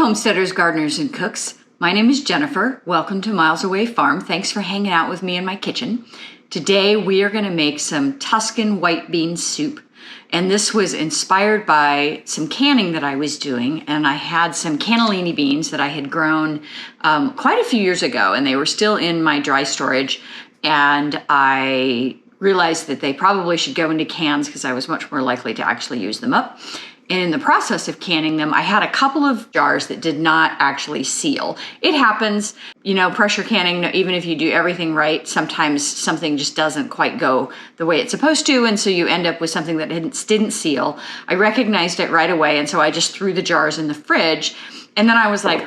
homesteaders, gardeners, and cooks. My name is Jennifer. Welcome to Miles Away Farm. Thanks for hanging out with me in my kitchen. Today we are going to make some Tuscan white bean soup. And this was inspired by some canning that I was doing, and I had some cannellini beans that I had grown quite a few years ago, and they were still in my dry storage, and I realized that they probably should go into cans because I was much more likely to actually use them up. And in the process of canning them, I had a couple of jars that did not actually seal. It happens, you know, pressure canning, even if you do everything right, sometimes something just doesn't quite go the way it's supposed to, and so you end up with something that didn't seal. I recognized it right away, and so I just threw the jars in the fridge. And then I was like,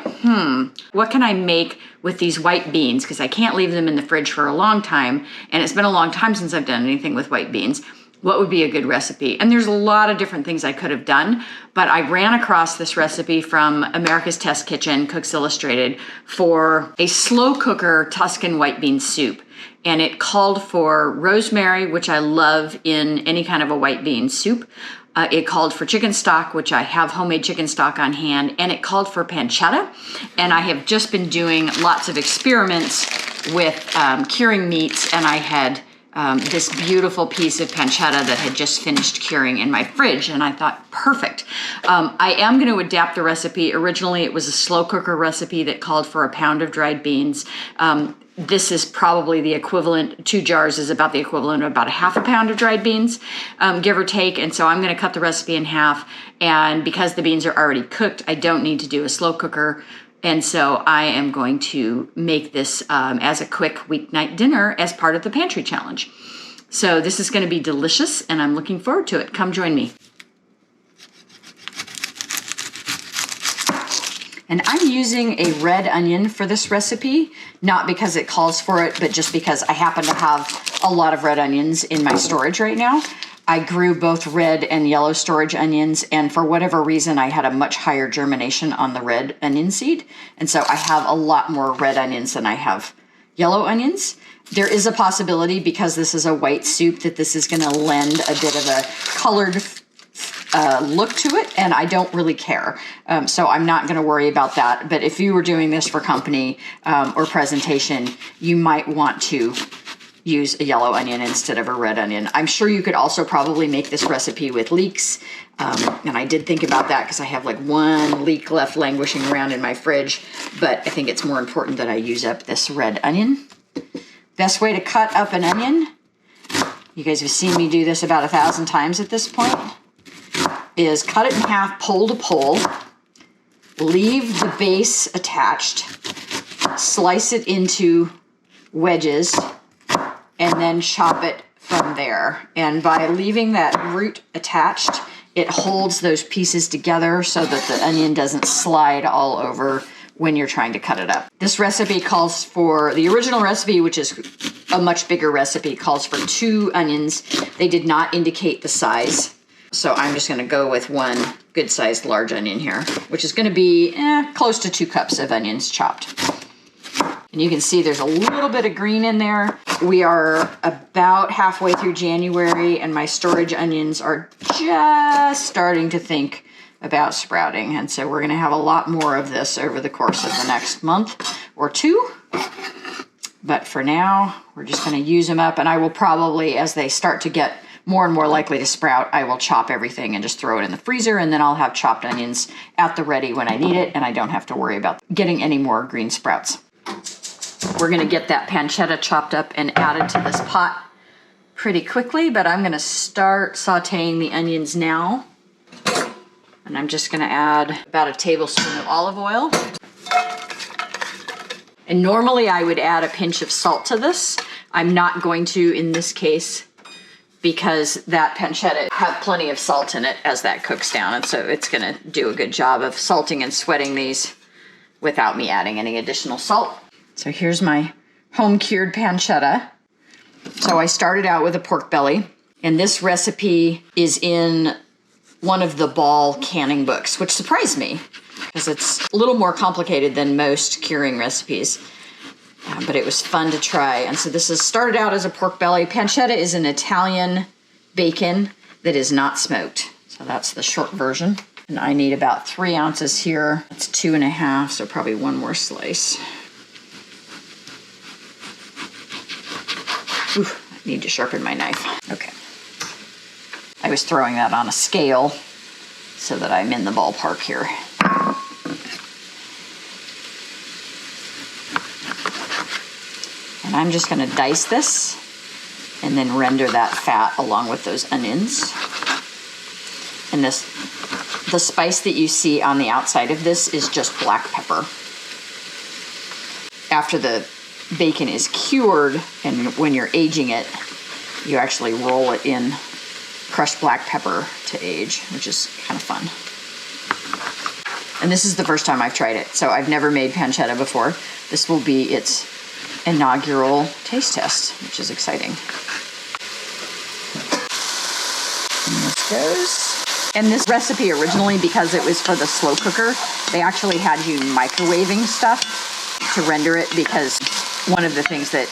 what can I make with these white beans? Because I can't leave them in the fridge for a long time, and it's been a long time since I've done anything with white beans. What would be a good recipe? And there's a lot of different things I could have done, but I ran across this recipe from America's Test Kitchen, Cooks Illustrated, for a slow cooker Tuscan white bean soup. And it called for rosemary, which I love in any kind of a white bean soup. It called for chicken stock, which I have homemade chicken stock on hand, and it called for pancetta. And I have just been doing lots of experiments with curing meats, and I had this beautiful piece of pancetta that had just finished curing in my fridge, and I thought, perfect. I am going to adapt the recipe. Originally, it was a slow cooker recipe that called for a pound of dried beans. This is probably the equivalent, 2 jars is about the equivalent of about a half a pound of dried beans, give or take, and so I'm going to cut the recipe in half, and because the beans are already cooked, I don't need to do a slow cooker. And so I am going to make this as a quick weeknight dinner as part of the pantry challenge. So this is going to be delicious, and I'm looking forward to it. Come join me. And I'm using a red onion for this recipe, not because it calls for it, but just because I happen to have a lot of red onions in my storage right now. I grew both red and yellow storage onions, and for whatever reason, I had a much higher germination on the red onion seed. And so I have a lot more red onions than I have yellow onions. There is a possibility, because this is a white soup, that this is going to lend a bit of a colored look to it, and I don't really care. So I'm not going to worry about that. But if you were doing this for company or presentation, you might want to use a yellow onion instead of a red onion. I'm sure you could also probably make this recipe with leeks. And I did think about that because I have like 1 leek left languishing around in my fridge, but I think it's more important that I use up this red onion. Best way to cut up an onion, you guys have seen me do this about 1,000 times at this point, is cut it in half pole to pole, leave the base attached, slice it into wedges, and then chop it from there. And by leaving that root attached, it holds those pieces together so that the onion doesn't slide all over when you're trying to cut it up. This recipe calls for, the original recipe, which is a much bigger recipe, calls for 2 onions. They did not indicate the size. So I'm just gonna go with 1 good sized large onion here, which is gonna be close to 2 cups of onions chopped. And you can see there's a little bit of green in there. We are about halfway through January, and my storage onions are just starting to think about sprouting. And so we're gonna have a lot more of this over the course of the next month or 2. But for now, we're just gonna use them up, and I will probably, as they start to get more and more likely to sprout, I will chop everything and just throw it in the freezer, and then I'll have chopped onions at the ready when I need it, and I don't have to worry about getting any more green sprouts. We're gonna get that pancetta chopped up and added to this pot pretty quickly, but I'm gonna start sauteing the onions now. And I'm just gonna add about a tablespoon of olive oil. And normally I would add a pinch of salt to this. I'm not going to in this case, because that pancetta have plenty of salt in it as that cooks down, and so it's gonna do a good job of salting and sweating these without me adding any additional salt. So here's my home cured pancetta. So I started out with a pork belly, and this recipe is in one of the Ball canning books, which surprised me because it's a little more complicated than most curing recipes. But it was fun to try. And so this is started out as a pork belly. Pancetta is an Italian bacon that is not smoked. So that's the short version. And I need about 3 ounces here. It's 2.5, so probably one more slice. Ooh, I need to sharpen my knife. Okay. I was throwing that on a scale so that I'm in the ballpark here. And I'm just gonna dice this and then render that fat along with those onions. And the spice that you see on the outside of this is just black pepper. After the bacon is cured and when you're aging it, you actually roll it in crushed black pepper to age, which is kind of fun. And this is the first time I've tried it, so I've never made pancetta before. This will be its inaugural taste test, which is exciting. And this goes. And this recipe originally, because it was for the slow cooker, they actually had you microwaving stuff to render it, because one of the things that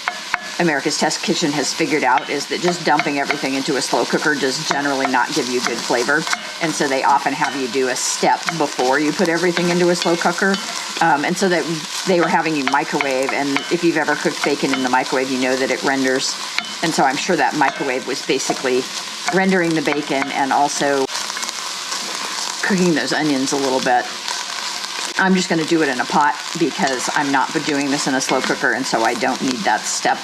America's Test Kitchen has figured out is that just dumping everything into a slow cooker does generally not give you good flavor. And so they often have you do a step before you put everything into a slow cooker. And so that they were having you microwave. And if you've ever cooked bacon in the microwave, you know that it renders. And so I'm sure that microwave was basically rendering the bacon and also cooking those onions a little bit. I'm just going to do it in a pot because I'm not doing this in a slow cooker, and so I don't need that step.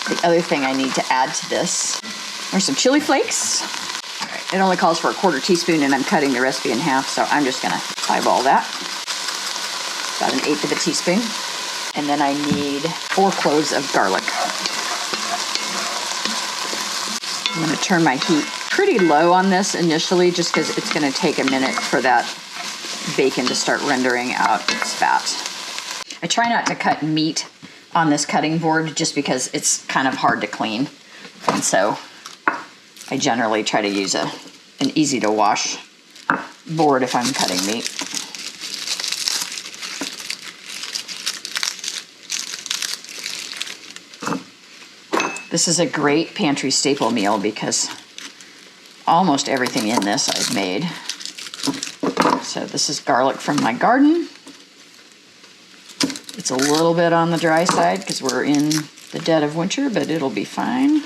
The other thing I need to add to this are some chili flakes. All right, it only calls for a 1/4 teaspoon, and I'm cutting the recipe in half, so I'm just going to eyeball that. About 1/8 of a teaspoon. And then I need 4 cloves of garlic. I'm going to turn my heat pretty low on this initially, just because it's going to take a minute for that bacon to start rendering out its fat. I try not to cut meat on this cutting board just because it's kind of hard to clean. And so I generally try to use an easy to wash board if I'm cutting meat. This is a great pantry staple meal because almost everything in this I've made. So this is garlic from my garden. It's a little bit on the dry side because we're in the dead of winter, but it'll be fine.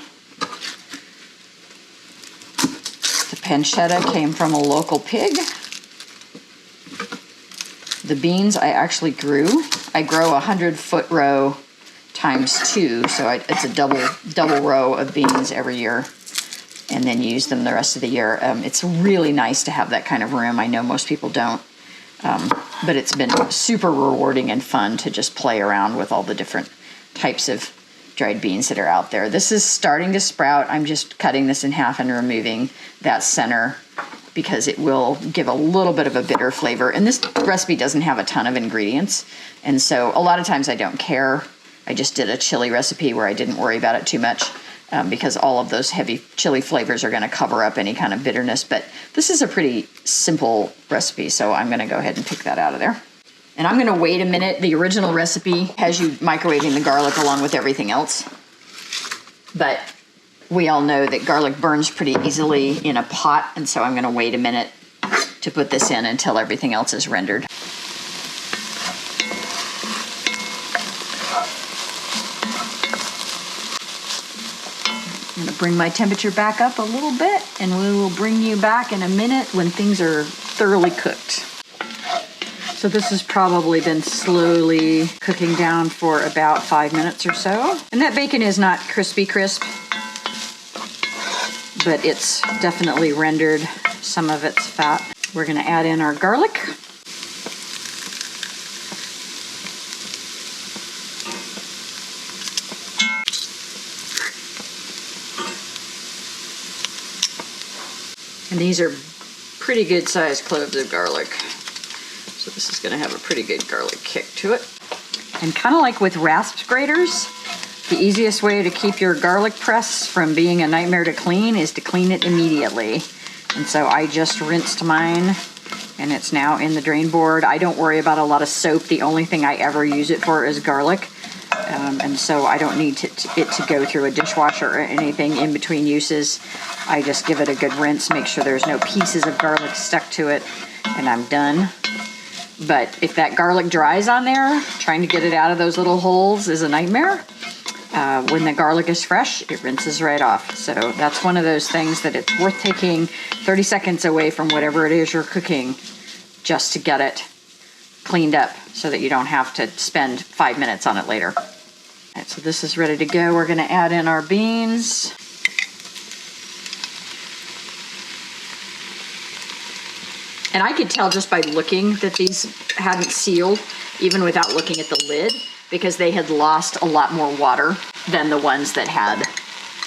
The pancetta came from a local pig. The beans I actually grew. I grow 100-foot row times 2, so it's a double row of beans every year, and then use them the rest of the year. It's really nice to have that kind of room. I know most people don't, but it's been super rewarding and fun to just play around with all the different types of dried beans that are out there. This is starting to sprout. I'm just cutting this in half and removing that center because it will give a little bit of a bitter flavor. And this recipe doesn't have a ton of ingredients, and so a lot of times I don't care. I just did a chili recipe where I didn't worry about it too much because all of those heavy chili flavors are going to cover up any kind of bitterness. But this is a pretty simple recipe, so I'm going to go ahead and pick that out of there. And I'm going to wait a minute. The original recipe has you microwaving the garlic along with everything else. But we all know that garlic burns pretty easily in a pot, and so I'm going to wait a minute to put this in until everything else is rendered. I'm going to bring my temperature back up a little bit, and we will bring you back in a minute when things are thoroughly cooked. So this has probably been slowly cooking down for about 5 minutes or so. And that bacon is not crispy crisp, but it's definitely rendered some of its fat. We're going to add in our garlic. And these are pretty good sized cloves of garlic. So this is going to have a pretty good garlic kick to it. And kind of like with rasp graters, the easiest way to keep your garlic press from being a nightmare to clean is to clean it immediately. And so I just rinsed mine, and it's now in the drain board. I don't worry about a lot of soap. The only thing I ever use it for is garlic. And so I don't need it to go through a dishwasher or anything in between uses. I just give it a good rinse, make sure there's no pieces of garlic stuck to it, and I'm done. But if that garlic dries on there, trying to get it out of those little holes is a nightmare. When the garlic is fresh, it rinses right off. So that's one of those things that it's worth taking 30 seconds away from whatever it is you're cooking just to get it cleaned up so that you don't have to spend 5 minutes on it later. All right, so this is ready to go. We're gonna add in our beans. And I could tell just by looking that these hadn't sealed, even without looking at the lid, because they had lost a lot more water than the ones that had.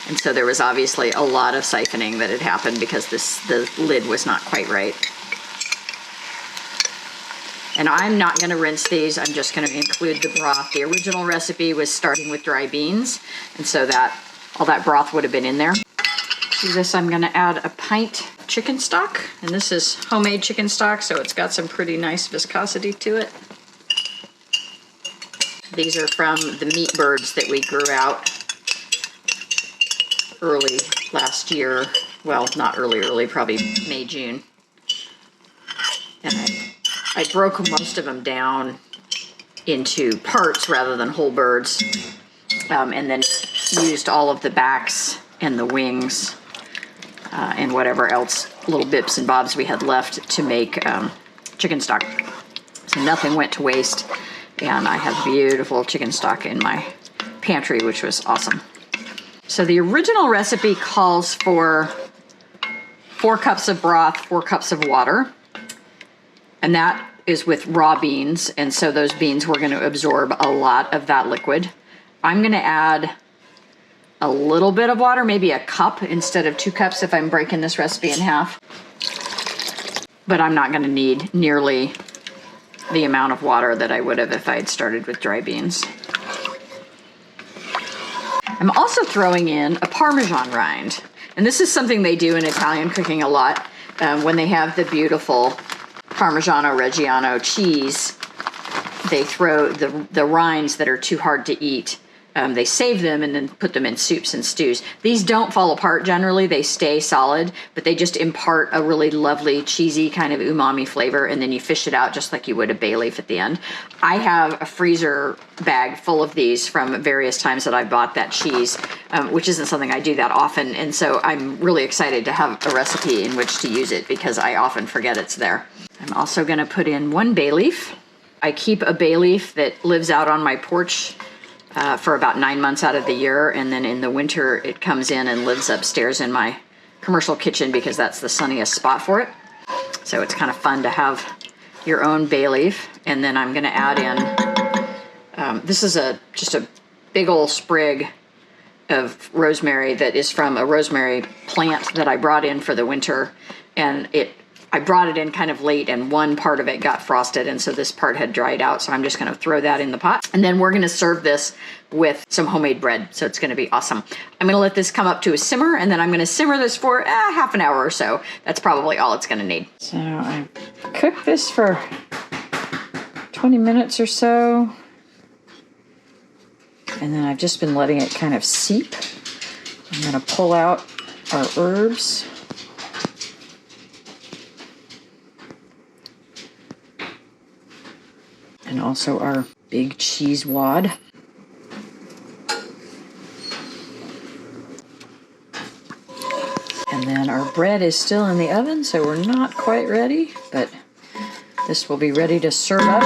And so there was obviously a lot of siphoning that had happened because the lid was not quite right. And I'm not gonna rinse these, I'm just gonna include the broth. The original recipe was starting with dry beans, and so that all that broth would have been in there. To this, I'm gonna add a pint chicken stock, and this is homemade chicken stock, so it's got some pretty nice viscosity to it. These are from the meat birds that we grew out early last year. Well, not early, probably May, June. And I broke most of them down into parts rather than whole birds, and then used all of the backs and the wings and whatever else little bits and bobs we had left to make chicken stock. So nothing went to waste, and I have beautiful chicken stock in my pantry, which was awesome. So the original recipe calls for 4 cups of broth, 4 cups of water, and that is with raw beans, and so those beans were going to absorb a lot of that liquid. I'm going to add a little bit of water, maybe a cup instead of 2 cups if I'm breaking this recipe in half. But I'm not going to need nearly the amount of water that I would have if I had started with dry beans. I'm also throwing in a Parmesan rind. And this is something they do in Italian cooking a lot. When they have the beautiful Parmigiano Reggiano cheese, they throw the rinds that are too hard to eat. They save them and then put them in soups and stews. These don't fall apart generally, they stay solid, but they just impart a really lovely cheesy kind of umami flavor, and then you fish it out just like you would a bay leaf at the end. I have a freezer bag full of these from various times that I bought that cheese, which isn't something I do that often, and so I'm really excited to have a recipe in which to use it because I often forget it's there. I'm also gonna put in 1 bay leaf. I keep a bay leaf that lives out on my porch for about 9 months out of the year, and then in the winter it comes in and lives upstairs in my commercial kitchen because that's the sunniest spot for it. So it's kind of fun to have your own bay leaf. And then I'm going to add in, this is just a big old sprig of rosemary that is from a rosemary plant that I brought in for the winter, and I brought it in kind of late and one part of it got frosted, and so this part had dried out, so I'm just gonna throw that in the pot. And then we're gonna serve this with some homemade bread, so it's gonna be awesome. I'm gonna let this come up to a simmer, and then I'm gonna simmer this for half an hour or so. That's probably all it's gonna need. So I cooked this for 20 minutes or so, and then I've just been letting it kind of seep. I'm gonna pull out our herbs. And also our big cheese wad. And then our bread is still in the oven, so we're not quite ready, but this will be ready to serve up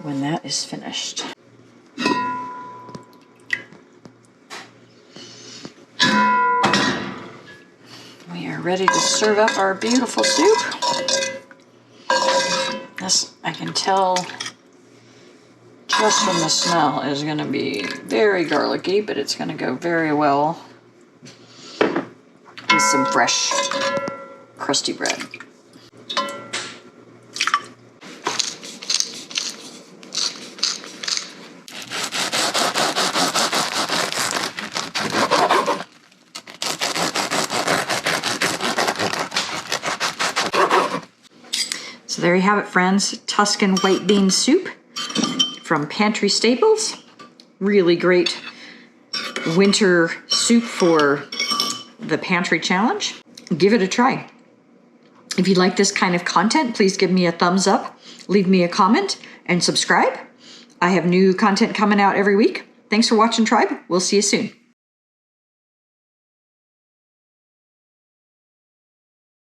when that is finished. We are ready to serve up our beautiful soup. This, I can tell just from the smell, is going to be very garlicky, but it's going to go very well with some fresh, crusty bread. So there you have it, friends. Tuscan white bean soup from Pantry Staples. Really great winter soup for the pantry challenge. Give it a try. If you like this kind of content, please give me a thumbs up, leave me a comment, and subscribe. I have new content coming out every week. Thanks for watching, Tribe. We'll see you soon.